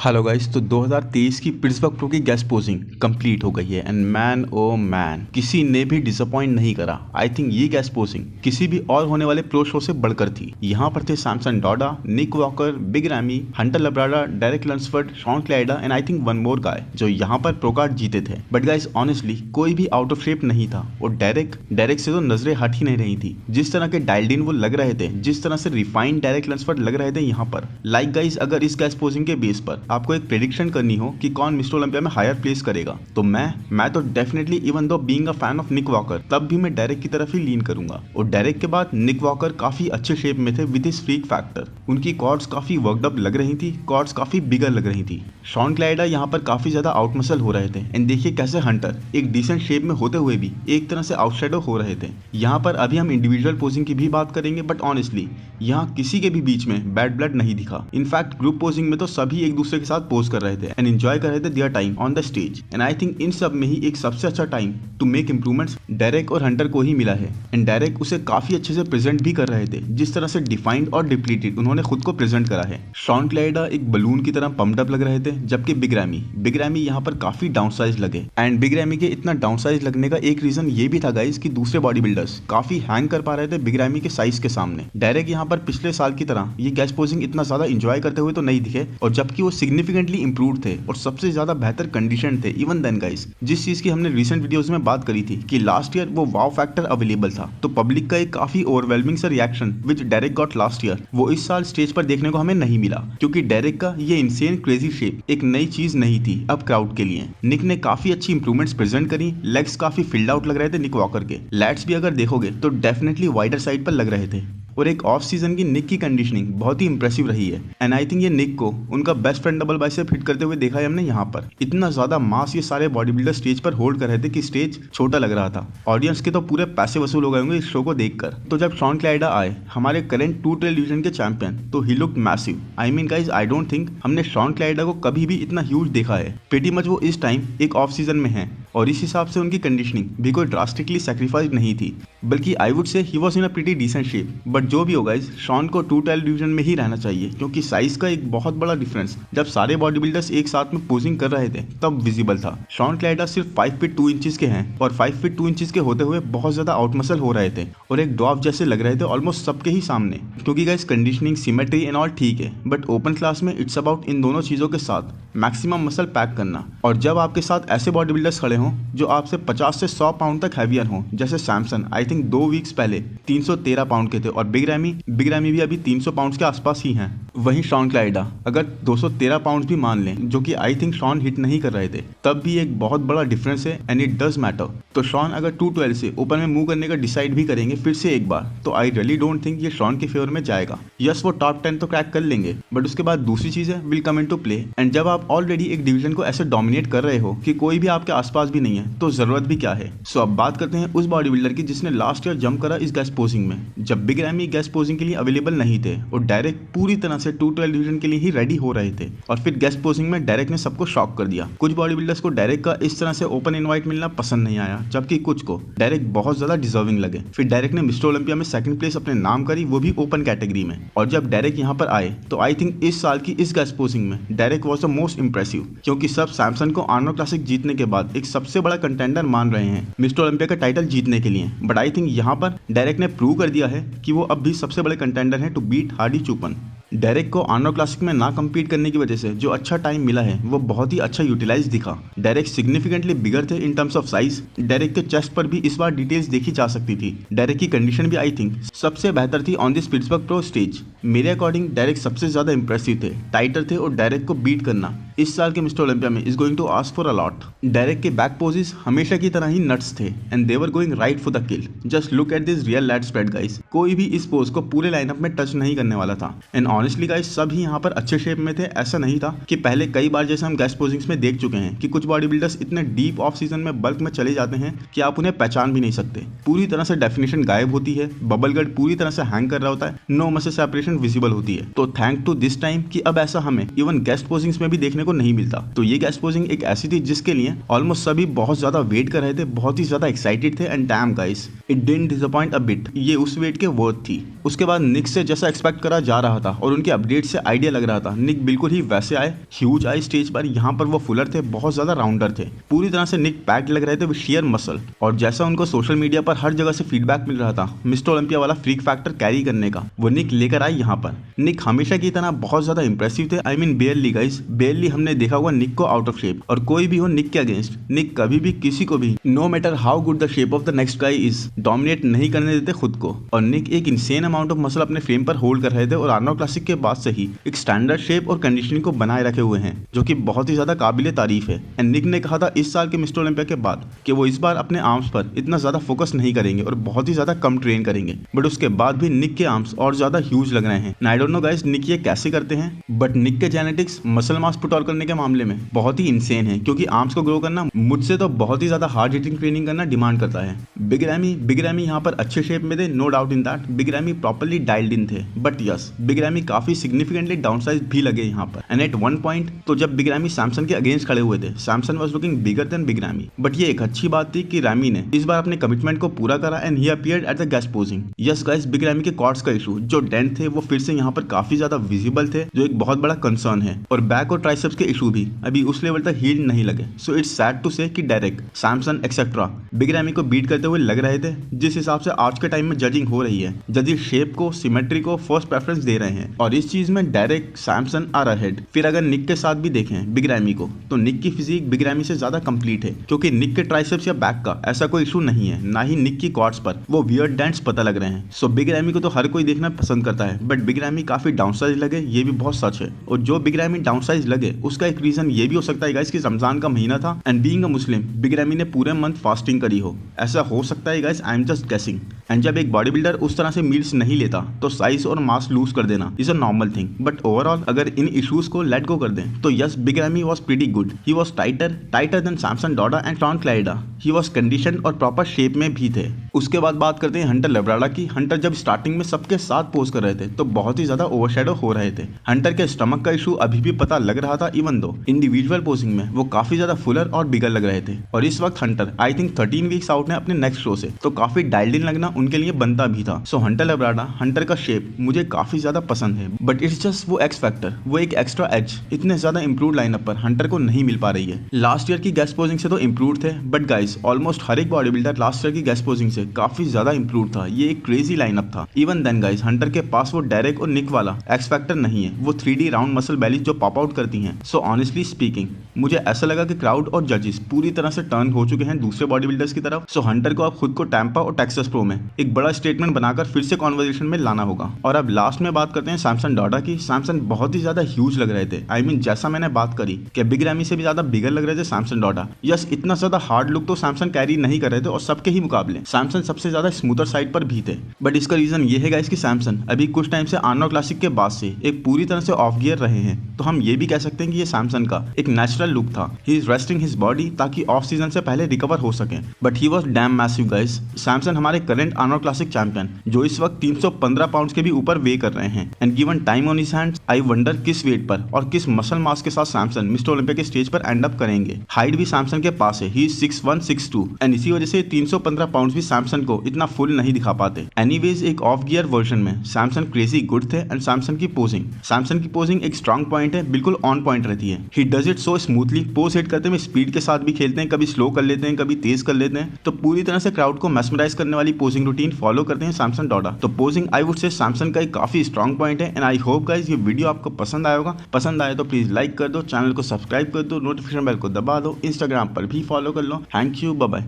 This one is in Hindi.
हेलो गाइस, तो 2023 की पिट्सबर्ग प्रो की गेस्ट पोजिंग कंप्लीट हो गई है एंड मैन ओ मैन किसी ने भी डिसअपॉइंट नहीं करा। आई थिंक ये गेस्ट पोजिंग किसी भी और होने वाले प्रो शो से बढ़कर थी। यहाँ पर थे Samson Dauda, Nick Walker, Big Ramy, Hunter Labrada, Derek Lunsford, Shaun Clarida and I think one more guy जो यहाँ पर प्रो कार्ड जीते थे। बट गाइस ऑनेस्टली कोई भी आउट ऑफ शेप नहीं था और डेरेक से तो नजरें हट ही नहीं रही थी। जिस तरह के डायल्ड इन वो लग रहे थे, जिस तरह से रिफाइंड डेरेक लंसफर्ड लग रहे थे यहाँ पर। लाइक गाइस अगर इस गेस्ट पोजिंग के बेस पर आपको एक प्रेडिक्शन करनी हो कि कौन मिस्टर ओलंपिया में हायर प्लेस करेगा, तो मैं तो definitely even though being a fan of Nick Walker तब भी मैं डेरेक की तरफ ही लीन करूंगा। और डेरेक के बाद निक वॉकर काफी अच्छे शेप में थे विद हिज फ्रीक फैक्टर। उनकी कॉर्ड्स काफी वर्कड अप लग रही थी, कॉर्ड्स काफी बिगर लग रही थी। शॉन क्लाइडा यहाँ पर काफी ज्यादा आउट मसल हो रहे थे एंड देखिए कैसे हंटर एक डिसेंट शेप में होते हुए भी एक तरह से आउटसाइडर हो रहे थे। यहाँ पर अभी हम इंडिविजुअल पोजिंग की भी बात करेंगे, बट ऑनेस्टली यहाँ किसी के भी बीच में बैड ब्लड नहीं दिखा। इनफैक्ट ग्रुप पोजिंग में तो सभी एक दूसरे के साथ पोज कर रहे थे एंड एंजॉय कर रहे थे their time on the stage. And I think इन सब में ही एक सबसे अच्छा time to make improvements Derek और हंटर को ही मिला है एंड डेरेक उसे काफी अच्छे से प्रेजेंट भी कर रहे थे, जिस तरह से डिफाइंड और डिप्लीटेड उन्होंने खुद को प्रेजेंट करा है। शॉन क्लाइडा एक बलून की तरह पम्प्ड अप लग रहे थे, जबकि बिग रैमी यहाँ पर काफी डाउन साइज लगे। एंड बिग रैमी के इतना डाउन साइज लगने का एक रीजन ये भी था गाइस कि दूसरे बॉडी बिल्डर्स काफी हैंग कर पा रहे थे बिग रैमी के साइज के सामने। डेरेक यहाँ पर पिछले साल की तरह ये गेस्ट पोजिंग इतना ज्यादा इंजॉय करते हुए तो नहीं दिखे, और जबकि वो सिग्निफिकेंटली इंप्रूव थे और सबसे ज्यादा बेहतर कंडीशन थे। इवन देन गाइस जिस चीज की हमने रिसेंट वीडियोस में बात करी थी कि लास्ट ईयर वो वाव फैक्टर अवेलेबल था, तो पब्लिक का एक काफी ओवरवेलमिंग सा reaction which Derek got last year वो इस साल स्टेज पर देखने को हमें नहीं मिला, क्योंकि डेरेक का ये इनसेन क्रेजी शेप एक नई चीज नहीं थी अब क्राउड के लिए। निक ने काफी अच्छी इंप्रूवमेंट्स प्रेजेंट करी, लेग्स काफी फिल्ड आउट लग रहे थे निक वॉकर के, लैट्स भी अगर देखोगे तो डेफिनेटली वाइडर साइड पर लग रहे थे। और एक ऑफ सीजन की निक की कंडीशनिंग बहुत ही इंप्रेसिव रही है एंड आई थिंक ये निक को उनका best friend double bicep hit करते हुए देखा है हमने यहाँ पर। इतना ज्यादा मास ये सारे बॉडी बिल्डर स्टेज पर होल्ड कर रहे थे कि स्टेज छोटा लग रहा था। ऑडियंस के तो पूरे पैसे वसूल हो गए होंगे इस शो को देखकर। तो जब शॉन क्लाइडा आए हमारे करंट 2 ट्रेल डिवीजन के चैंपियन, तो he looked massive. I mean guys I don't think हमने शॉन क्लाइडा को कभी भी इतना ह्यूज देखा है। प्रीटी मच वो इस टाइम एक ऑफ सीजन में है और इस हिसाब से उनकी कंडीशनिंग भी कोई ड्रास्टिकली सैक्रिफाइस नहीं थी, बल्कि I would say he was in a pretty decent shape. But जो भी हो गाइज शॉन को 2 ट्रेल डिवीजन में ही रहना चाहिए, क्योंकि साइज का एक बहुत बड़ा डिफरेंस जब सारे बॉडी बिल्डर्स एक साथ में पोजिंग कर रहे थे तब विजिबल था। शॉन क्लाइडा सिर्फ 5 फीट 2 इंचेस के हैं और 5 फीट 2 इंचेस के होते हुए बहुत ज्यादा आउट मसल हो रहे थे और एक डॉफ जैसे लग रहे थे ऑलमोस्ट सबके ही सामने। क्योंकि guys conditioning, symmetry and all ठीक है, बट ओपन क्लास में इट्स अबाउट इन दोनों चीजों के साथ मैक्सिमम मसल पैक करना। और जब आपके साथ ऐसे बॉडी बिल्डर्स खड़े हों जो आपसे 50 से 100 पाउंड तक हैवियर हों, जैसे सैमसन आई थिंक 2 वीक्स पहले 313 पाउंड के थे और बिग रैमी भी अभी 300 पाउंड के आसपास ही हैं। वहीं शॉन क्लाइडा अगर 213 पाउंड भी मान लें, जो कि आई थिंक शॉन हिट नहीं कर रहे थे, तब भी एक बहुत बड़ा डिफरेंस है एंड इट डज मैटर। तो शॉन अगर 212 से ओपन में मूव करने का डिसाइड भी करेंगे फिर से एक बार, तो आई रियली डोंट थिंक ये शॉन के फेवर में जाएगा। यस वो टॉप 10 तो क्रैक कर लेंगे, बट उसके बाद दूसरी चीज है will come into play. And जब आप ऑलरेडी एक डिवीजन को ऐसे डोमिनेट कर रहे हो कि कोई भी आपके आसपास भी नहीं है, तो जरूरत भी क्या है। सो अब बात करते हैं उस बॉडी बिल्डर की जिसने लास्ट ईयर जंप करा इस गेस्ट पोजिंग में, जब बिग रैमी गेस्ट पोजिंग के लिए अवेलेबल नहीं थे और डायरेक्ट पूरी तरह से 212 डिवीजन के लिए ही रेडी हो रहे थे। और फिर गेस्ट पोजिंग में डायरेक्ट ने सबको शॉक कर दिया। कुछ बॉडी बिल्डर्स को डायरेक्ट का इस तरह से ओपन इनवाइट मिलना पसंद नहीं आया, जबकि कुछ को डायरेक्ट बहुत ज्यादा डिजर्विंग लगे। फिर डायरेक्ट ने मिस्टर ओलंपिया में सेकंड प्लेस अपने नाम करी, वो भी ओपन कैटेगरी में। और जब डायरेक्ट यहाँ पर आए तो आई थिंक इस साल की इस गेस्ट पोजिंग में direct was the most impressive, क्योंकि सब सैमसन को आर्नो क्लासिक जीतने के बाद एक सबसे बड़ा कंटेंडर मान रहे हैं मिस्टर ओलंपिया का टाइटल जीतने के लिए। बट आई थिंक यहाँ पर डायरेक्ट ने प्रूव कर दिया है कि वो अब भी सबसे बड़े कंटेंडर हैं टू बीट हार्डी चुपन। डेरेक को आर्नो क्लासिक में ना कम्पीट करने की वजह से जो अच्छा टाइम मिला है वो बहुत ही अच्छा यूटिलाइज दिखा। डेरेक सिग्निफिकेंटली बिगर थे in terms of size. Derek के चेस्ट पर भी इस बार डिटेल्स देखी जा सकती थी। डेरेक की कंडीशन भी आई थिंक सबसे बेहतर थी on this Pittsburgh pro stage. मेरे अकॉर्डिंग डेरेक सबसे ज्यादा इंप्रेसिव थे, टाइटर थे, और डेरेक को बीट करना इस साल के मिस्टर ओलंपिया में is going to ask for a lot. Derek के बैक पोजेस हमेशा की तरह ही नट्स थे and they were going right for the kill. Just look at this real lat spread guys, कोई भी इस पोज को पूरे लाइनअप में टच नहीं करने वाला था। एंड ऑनेस्टली गाइस सब ही यहाँ पर अच्छे शेप में थे। ऐसा नहीं था कि पहले कई बार जैसे हम गेस्ट पोजिंग्स में देख चुके हैं कि कुछ बॉडी बिल्डर्स इतने डीप ऑफ सीजन में बल्क में चले जाते हैं कि आप उन्हें पहचान भी नहीं सकते। पूरी तरह से डेफिनेशन गायब होती है, बबल गट पूरी तरह से हैंग कर रहा होता है, नो मसल सेपरेशन विजिबल होती है। तो थैंक टू दिस टाइम कि अब ऐसा हमें इवन गेस्ट पोजिंग्स में भी देखने को नहीं मिलता। तो ये गैस पोजिंग एक ऐसी थी जिसके लिए ऑलमोस्ट सभी बहुत ज्यादा वेट कर रहे थे, बहुत ही ज्यादा एक्साइटेड थे and dam guys it didn't disappoint a bit. ये उस वेट के वर्थ थी। उसके बाद निक से जैसा एक्सपेक्ट करा जा रहा था और उनके अपडेट से आइडिया लग रहा था, निक बिल्कुल ही वैसे आए, ह्यूज आए स्टेज पर। यहाँ पर वो फुलर थे, बहुत ज्यादा राउंडर थे, पूरी तरह से निक पैक्ड लग रहे थे विद शेयर मसल। और जैसा उनको सोशल मीडिया पर हर जगह से फीडबैक मिल रहा था मिस्टर ओलंपिया वाला फ्रीक फैक्टर कैरी करने का, वो निक लेकर आए यहाँ पर। निक हमेशा की तरह बहुत ज्यादा इंप्रेसिव थे। आई मीन बेयरली गाइस, बेयरली हमने देखा हुआ निक को आउट ऑफ शेप। और कोई भी हो निक के अगेंस्ट, निक कभी भी किसी को भी no matter how good the shape of the next guy is dominate नहीं करने देते खुद को। और निक एक इंसेन अमाउंट ऑफ मसल अपने फ्रेम पर होल्ड कर रहे थे और आर्नोल्ड क्लासिक के बाद से ही एक स्टैंडर्ड शेप और कंडीशनिंग को बनाए रखे हुए हैं, जो कि बहुत ही ज्यादा काबिले तारीफ है। एंड निक ने कहा था इस साल के मिस्टर ओलंपिया के बाद कि वो इस बार अपने आर्म्स पर इतना ज्यादा फोकस नहीं करेंगे और बहुत ही ज्यादा कम ट्रेन करेंगे। बट उसके बाद भी निक के आर्म्स और ज्यादा ह्यूज लग रहे हैं। आई डोंट नो गाइस निक ये कैसे करते हैं, बट निक के genetics muscle mass put on करने के मामले में बहुत ही इंसेन है, क्योंकि आर्म्स को ग्रो करना मुझसे तो बहुत ही ज्यादा हार्ड हिटिंग ट्रेनिंग करना डिमांड करता है। बिग रैमी यहाँ पर अच्छे शेप में थे, no doubt in that. Big Ramy properly dialed in थे, बट यस बिग रैमी काफी सिग्निफिकेंटली डाउनसाइज भी लगे यहाँ पर। एंड एट वन पॉइंट तो जब बिग रैमी सैमसन के अगेंस्ट खड़े हुए थे, Samson was looking bigger than big ramie. But ये एक अच्छी बात थी कि रैमी ने इस बार अपने कमिटमेंट को पूरा करा and he appeared at the gas posing. Yes guys, big ramie के कॉर्ड्स का इशू जो डेंट थे वो फिर से यहाँ पर काफी ज्यादा विजिबल थे, जो एक बहुत बड़ा कंसर्न है। और बैक और ट्राइसेप्स के इशू भी अभी उस लेवल तक हील नहीं लगे। सो इट्स सैड टू से कि direct Samson etcetera big ramie को बीट करते हुए लग रहे थे। जिस हिसाब से आज के टाइम में जजिंग हो रही है, जजेस शेप को, सिमेट्री को फर्स्ट प्रेफरेंस दे रहे हैं और इस चीज में डायरेक्ट सैमसन आर अहेड। फिर अगर निक के साथ भी देखें बिग रैमी को, तो निक की फिजिक बिग रैमी से ज्यादा कंप्लीट है, क्योंकि निक के ट्राइसेप्स या बैक का ऐसा कोई इशू नहीं है, ना ही निक की क्वाड्स पर वो वियर्ड डेंट्स पता लग रहे हैं। सो बिग रैमी को तो हर कोई देखना पसंद करता है, बट बिग रैमी काफी डाउनसाइज लगे, ये भी बहुत सच है। और जो बिग रैमी डाउनसाइज लगे उसका एक रीजन ये भी हो सकता है गाइस कि रमजान का महीना था and being a Muslim big ramie ने पूरे मंथ फास्टिंग करी हो, ऐसा हो सकता है guys, I am just guessing. And जब एक बॉडी बिल्डर उस तरह से मील्स नहीं लेता तो साइज और मास लूज कर देना is a normal thing. But overall अगर इन इश्यूज को लेट गो कर दें तो yes Big Ramy was pretty good. He was tighter than Samson Dauda and Shaun Clarida. He was condition और प्रॉपर शेप में भी थे। उसके बाद बात करते हैं हंटर लब्राडा की। हंटर जब स्टार्टिंग में सबके साथ पोज कर रहे थे तो बहुत ही ज्यादा ओवरशैडो हो रहे थे। हंटर के स्टमक का इशू अभी भी पता लग रहा था, इवन दो इंडिविजुअल पोजिंग में वो काफी ज्यादा फुलर और बिगर लग रहे थे। और इस वक्त Hunter I think 13 weeks out है अपने नेक्स्ट शो से, तो काफी डायल्ड इन लगना उनके लिए बनता भी था। सो हंटर लब्राडा, हंटर का शेप मुझे काफी ज्यादा पसंद है, बट इट्स जस्ट वो एक्स फैक्टर, वो एक एक्स्ट्रा एज इतने ज्यादा इंप्रूव लाइनअप पर हंटर को नहीं मिल पा रही है। लास्ट ईयर की गैस पोजिंग से तो इंप्रूव थे, बट गाइस ऑलमोस्ट हर एक बॉडी बिल्डर लास्ट ईयर की गैस पोजिंग से काफी ज्यादा इंप्रूव था। ये एक क्रेजी लाइनअप था। इवन देन गाइस हंटर के पास वो डायरेक्ट और निक वाला एक्स फैक्टर नहीं है, वो 3D राउंड मसल बैली जो पॉप आउट करती हैं। सो ऑनेस्टली स्पीकिंग मुझे ऐसा लगा कि क्राउड और जजेस पूरी तरह से टर्न हो चुके हैं दूसरे बॉडी बिल्डर्स की तरफ। सो हंटर को अब खुद को टैंपा और टेक्सास प्रो में एक बड़ा स्टेटमेंट बनाकर फिर से कॉन्वर्सेशन में लाना होगा। और अब लास्ट में बात करते हैं सैमसन डॉडा की। सैमसन बहुत ही ज्यादा ह्यूज लग रहे थे। आई मीन जैसा मैंने बात करी कि बिग रैमी से भी ज्यादा बिगर लग रहे थे सैमसन डॉडा। यस इतना ज्यादा हार्ड लुक तो सैमसन कैरी नहीं कर रहे थे और सबके ही मुकाबले सैमसन सबसे ज्यादा स्मूथर साइड पर भी थे। बट इसका रीजन ये है गाइस कि सैमसन अभी कुछ टाइम से आर्नोल्ड क्लासिक के बाद से एक पूरी तरह से ऑफ गियर रहे हैं। तो हम ये भी कह सकते हैं कि ये सैमसन का एक नेचुरल लुक था। He is resting his body ताकि ऑफ सीजन से पहले रिकवर हो सके। But he was dam massive guys. Samson हमारे करंट आर्नोल्ड क्लासिक चैंपियन जो इस वक्त 315 पाउंड के भी ऊपर वे कर रहे हैं। And given time on his hands I wonder किस वेट पर और किस मसल मास के साथ सैमसन मिस्टर ओलंपिया के स्टेज पर एंड अप करेंगे। हाइट भी सैमसन के पास है, ही इज 6'1", 6'2", एंड इसी वजह से 315 पाउंड भी सैमसन को इतना फुल नहीं दिखा पाते। एनीवेज एक ऑफ गियर वर्जन में सैमसन क्रेजी गुड थे। एंड सैमसन की पोजिंग एक स्ट्रॉन्ग पॉइंट है, बिल्कुल ऑन पॉइंट रहती है। He does it so smoothly. Pose hit करते में स्पीड के साथ भी खेलते हैं, कभी स्लो कर लेते हैं, कभी तेज कर लेते हैं। तो पूरी तरह से क्राउड को मैस्मराइज करने वाली पोजिंग रूटीन फॉलो करते हैं सैमसन डॉडा। तो पोजिंग आई वुड से सैमसन का एक काफी स्ट्रॉन्ग पॉइंट है। एंड आई होप गाइस ये वीडियो आपको पसंद आया होगा। पसंद आए तो प्लीज लाइक कर दो, चैनल को सब्सक्राइब कर दो, नोटिफिकेशन बेल को दबा दो, इंस्टाग्राम पर भी फॉलो कर लो। Thank you, bye bye.